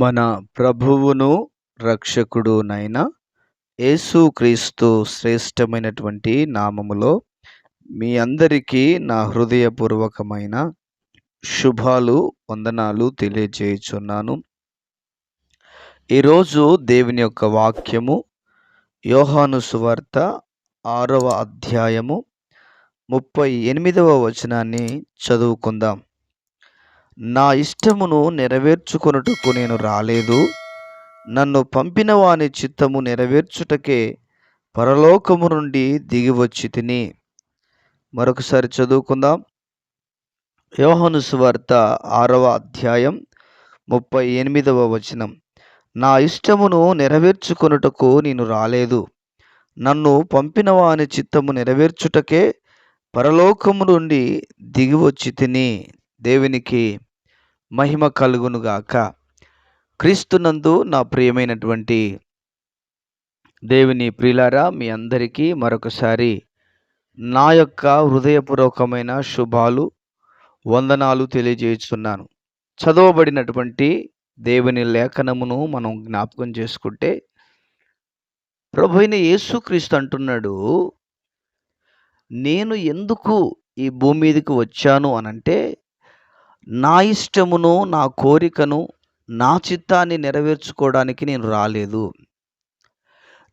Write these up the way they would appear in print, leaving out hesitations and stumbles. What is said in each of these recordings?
మన ప్రభువును రక్షకుడునైన యేసుక్రీస్తు శ్రేష్టమైనటువంటి నామములో మీ అందరికీ నా హృదయపూర్వకమైన శుభాలు, వందనాలు తెలియజేయుచున్నాను. ఈరోజు దేవుని యొక్క వాక్యము యోహాను సువార్త 6వ అధ్యాయము 38వ వచనాన్ని చదువుకుందాం. నా ఇష్టమును నెరవేర్చుకొనుటకు నేను రాలేదు, నన్ను పంపిన వాని చిత్తము నెరవేర్చుటకే పరలోకము నుండి దిగి వచ్చి తిని. మరొకసారి చదువుకుందాం. యోహాను సువార్త 6వ అధ్యాయం 38వ వచనం. నా ఇష్టమును నెరవేర్చుకొనుటకు నేను రాలేదు, నన్ను పంపిన వాని చిత్తము నెరవేర్చుటకే పరలోకము నుండి దిగి వచ్చి తిని. దేవునికి మహిమ కలుగునుగాక. క్రీస్తునందు నా ప్రియమైనటువంటి దేవుని ప్రియులారా, మీ అందరికీ మరొకసారి నా యొక్క హృదయపూర్వకమైన శుభాలు, వందనాలు తెలియజేస్తున్నాను. చదవబడినటువంటి దేవుని లేఖనమును మనం జ్ఞాపకం చేసుకుంటే, ప్రభువైన యేసుక్రీస్తు అంటున్నాడు, నేను ఎందుకు ఈ భూమి మీదకి వచ్చాను అనంటే, నా ఇష్టమును, నా కోరికను, నా చిత్తాన్ని నెరవేర్చుకోవడానికి నేను రాలేదు.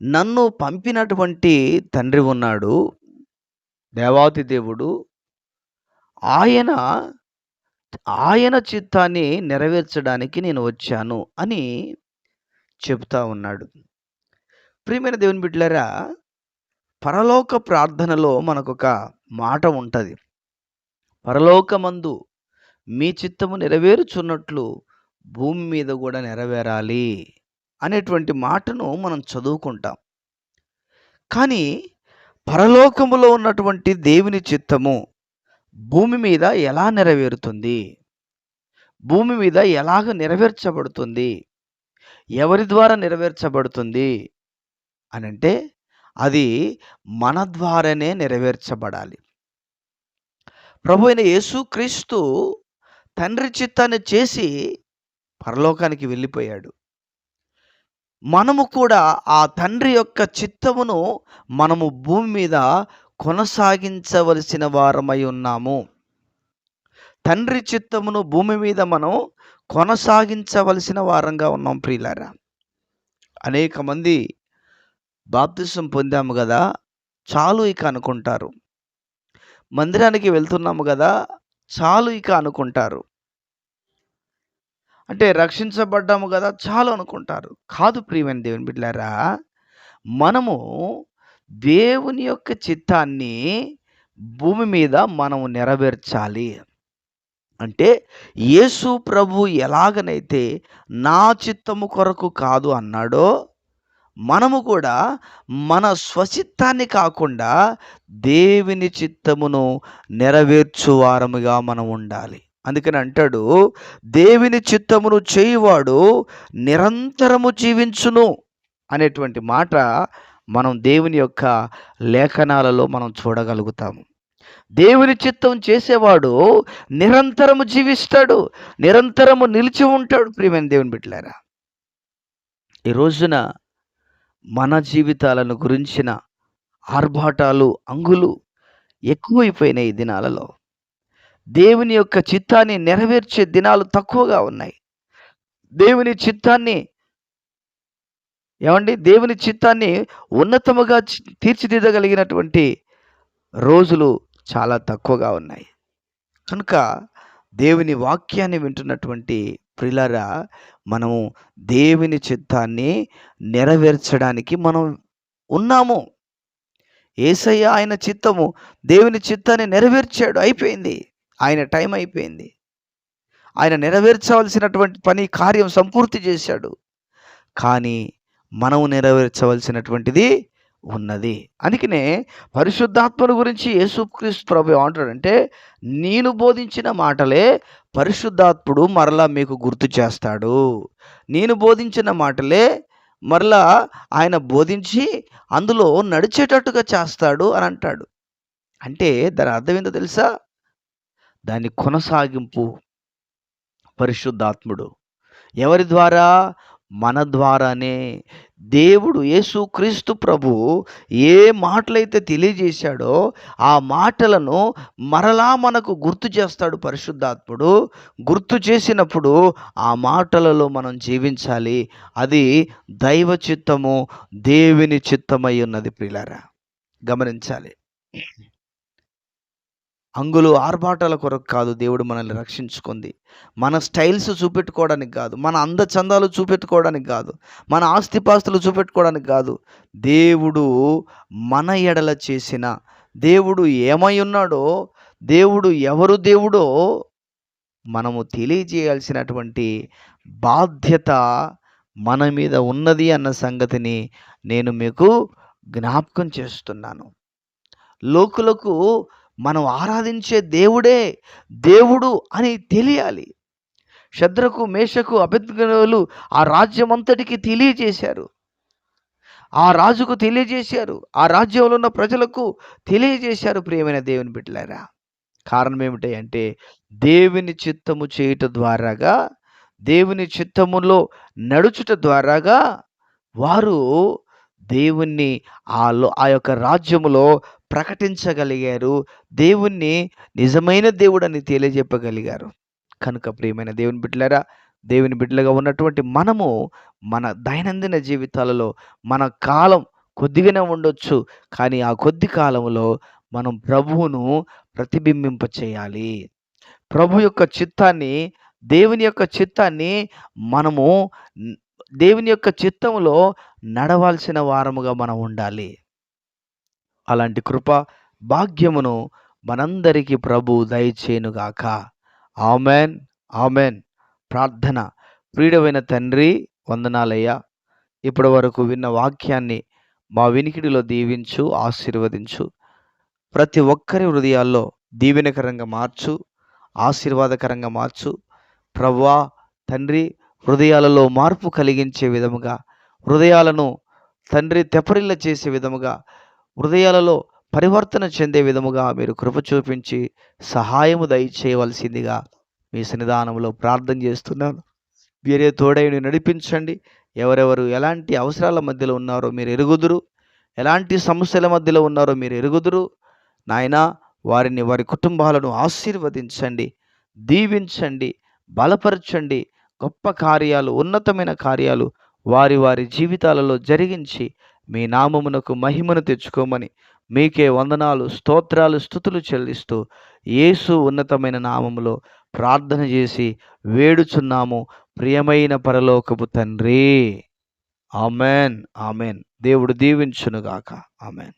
నన్ను పంపినటువంటి తండ్రి ఉన్నాడు, దేవాతి దేవుడు. ఆయన చిత్తాన్ని నెరవేర్చడానికి నేను వచ్చాను అని చెప్తా ఉన్నాడు. ప్రియమైన దేవుని బిడ్డలారా, పరలోక ప్రార్థనలో మనకొక మాట ఉంటుంది. పరలోకమందు మీ చిత్తము నెరవేరుచున్నట్లు భూమి మీద కూడా నెరవేరాలి అనేటువంటి మాటను మనం చదువుకుంటాం. కానీ పరలోకములో ఉన్నటువంటి దేవుని చిత్తము భూమి మీద ఎలా నెరవేరుతుంది? భూమి మీద ఎలాగ నెరవేర్చబడుతుంది? ఎవరి ద్వారా నెరవేర్చబడుతుంది అనంటే, అది మన ద్వారానే నెరవేర్చబడాలి. ప్రభువైన యేసుక్రీస్తు తండ్రి చిత్తాన్ని చేసి పరలోకానికి వెళ్ళిపోయాడు. మనము కూడా ఆ తండ్రి యొక్క చిత్తమును మనము భూమి మీద కొనసాగించవలసిన వారమై ఉన్నాము. తండ్రి చిత్తమును భూమి మీద మనం కొనసాగించవలసిన వారంగా ఉన్నాం. ప్రియులారా, అనేక మంది బాప్తిసం పొందాము కదా, చాలు ఇక అనుకుంటారు. మందిరానికి వెళ్తున్నాము కదా, చాలు ఇక అనుకుంటారు. అంటే రక్షించబడ్డాము కదా, చాలు అనుకుంటారు. కాదు ప్రియమైన దేవుని బిడ్డలారా, మనము దేవుని యొక్క చిత్తాన్ని భూమి మీద మనము నెరవేర్చాలి. అంటే యేసు ప్రభు ఎలాగనైతే నా చిత్తము కొరకు కాదు అన్నాడో, మనము కూడా మన స్వచిత్తాన్ని కాకుండా దేవుని చిత్తమును నెరవేర్చువారముగా మనం ఉండాలి. అందుకని అంటాడు, దేవుని చిత్తమును చేయువాడు నిరంతరము జీవించును అనేటువంటి మాట మనం దేవుని యొక్క లేఖనాలలో మనం చూడగలుగుతాము. దేవుని చిత్తం చేసేవాడు నిరంతరము జీవిస్తాడు, నిరంతరము నిలిచి ఉంటాడు. ప్రియమైన దేవుని బిడ్డలారా, ఈ రోజున మన జీవితాలను గురించిన ఆర్భాటాలు, అంగులు ఎక్కువైపోయినాయి. ఈ దినాలలో దేవుని యొక్క చిత్తాన్ని నెరవేర్చే దినాలు తక్కువగా ఉన్నాయి. దేవుని చిత్తాన్ని ఉన్నతముగా తీర్చిదిద్దగలిగినటువంటి రోజులు చాలా తక్కువగా ఉన్నాయి. కనుక దేవుని వాక్యాన్ని వింటున్నటువంటి ప్రియులారా, మనము దేవుని చిత్తాన్ని నెరవేర్చడానికి మనం ఉన్నాము. యేసయ్య ఆయన చిత్తము, దేవుని చిత్తాన్ని నెరవేర్చాడు. అయిపోయింది, ఆయన టైం అయిపోయింది. ఆయన నెరవేర్చవలసినటువంటి పని, కార్యం సంపూర్తి చేశాడు. కానీ మనము నెరవేర్చవలసినటువంటిది ఉన్నది. అందుకనే పరిశుద్ధాత్మను గురించి యేసుక్రీస్తు ప్రభు ఏమంటాడంటే, నేను బోధించిన మాటలే పరిశుద్ధాత్ముడు మరలా మీకు గుర్తు చేస్తాడు. నేను బోధించిన మాటలే మరలా ఆయన బోధించి అందులో నడిచేటట్టుగా చేస్తాడు అని అంటాడు. అంటే దాని అర్థం ఏంటో తెలుసా? దాని కొనసాగింపు పరిశుద్ధాత్ముడు. ఎవరి ద్వారా? మన ద్వారానే. దేవుడు యేసుక్రీస్తు ప్రభువు ఏ మాటలైతే తెలియజేశాడో ఆ మాటలను మరలా మనకు గుర్తు చేస్తాడు పరిశుద్ధాత్ముడు. గుర్తు చేసినప్పుడు ఆ మాటలలో మనం జీవించాలి. అది దైవ చిత్తము, దేవుని చిత్తమై ఉన్నది ప్రియులారా. గమనించాలి. అంగులు ఆర్భాటాల కొరకు కాదు దేవుడు మనల్ని రక్షించుకుంది. మన స్టైల్స్ చూపెట్టుకోవడానికి కాదు, మన అందచందాలు చూపెట్టుకోవడానికి కాదు, మన ఆస్తిపాస్తులు చూపెట్టుకోవడానికి కాదు. దేవుడు మన ఎడల చేసిన, దేవుడు ఏమై ఉన్నాడో, దేవుడు ఎవరు దేవుడో మనము తెలియజేయాల్సినటువంటి బాధ్యత మన మీద ఉన్నది అన్న సంగతిని నేను మీకు జ్ఞాపకం చేస్తున్నాను. లోకులకు మనం ఆరాధించే దేవుడే దేవుడు అని తెలియాలి. శద్రకు, మేషకు, అబేద్నెగోలు ఆ రాజ్యమంతటికి తెలియజేశారు. ఆ రాజుకు తెలియజేశారు. ఆ రాజ్యంలో ఉన్న ప్రజలకు తెలియజేశారు. ప్రియమైన దేవుని బిడ్డలారా, కారణం ఏమిటి అంటే దేవుని చిత్తము చేయుట ద్వారాగా, దేవుని చిత్తములో నడుచుట ద్వారాగా వారు దేవుణ్ణి ఆ యొక్క రాజ్యములో ప్రకటించగలిగారు. దేవుణ్ణి నిజమైన దేవుడని తెలియజెప్పగలిగారు. కనుక ప్రియమైన దేవుని బిడ్డలారా, దేవుని బిడ్డలుగా ఉన్నటువంటి మనము మన దైనందిన జీవితాలలో మన కాలం కొద్దిగానే ఉండొచ్చు. కానీ ఆ కొద్ది కాలంలో మనం ప్రభువును ప్రతిబింబింప చేయాలి. ప్రభు యొక్క చిత్తాన్ని, దేవుని యొక్క చిత్తాన్ని మనము దేవుని యొక్క చిత్తములో నడవాల్సిన వారముగా మనం ఉండాలి. అలాంటి కృప భాగ్యమును మనందరికీ ప్రభు దయచేయునుగాక. Amen, amen. ప్రార్థన. ప్రియుడైన తండ్రి, వందనాలయ్యా. ఇప్పటి వరకు విన్న వాక్యాన్ని మా వినికిడిలో దీవించు, ఆశీర్వదించు. ప్రతి ఒక్కరి హృదయాల్లో దీవెనకరంగా మార్చు, ఆశీర్వాదకరంగా మార్చు. ప్రభువా తండ్రి, హృదయాలలో మార్పు కలిగించే విధముగా, హృదయాలను తండ్రి తెపరిల్ల చేసే విధముగా, హృదయాలలో పరివర్తన చెందే విధముగా మీరు కృప చూపించి సహాయము దయచేయవలసిందిగా మీ సన్నిధానంలో ప్రార్థన చేస్తున్నాను. మీరే తోడైని నడిపించండి. ఎవరెవరు ఎలాంటి అవసరాల మధ్యలో ఉన్నారో మీరు ఎరుగుదురు, ఎలాంటి సమస్యల మధ్యలో ఉన్నారో మీరు ఎరుగుదురు. నాయనా, వారిని, వారి కుటుంబాలను ఆశీర్వదించండి, దీవించండి, బలపరచండి. గొప్ప కార్యాలు, ఉన్నతమైన కార్యాలు వారి వారి జీవితాలలో జరిగించి మీ నామమునకు మహిమను తెచ్చుకోమని మీకే వందనాలు, స్తోత్రాలు, స్తుతులు చెల్లిస్తూ యేసు ఉన్నతమైన నామములో ప్రార్థన చేసి వేడుచున్నాము ప్రియమైన పరలోకపు తండ్రి. Amen, amen. దేవుడు దీవించునుగాక. ఆమెన్.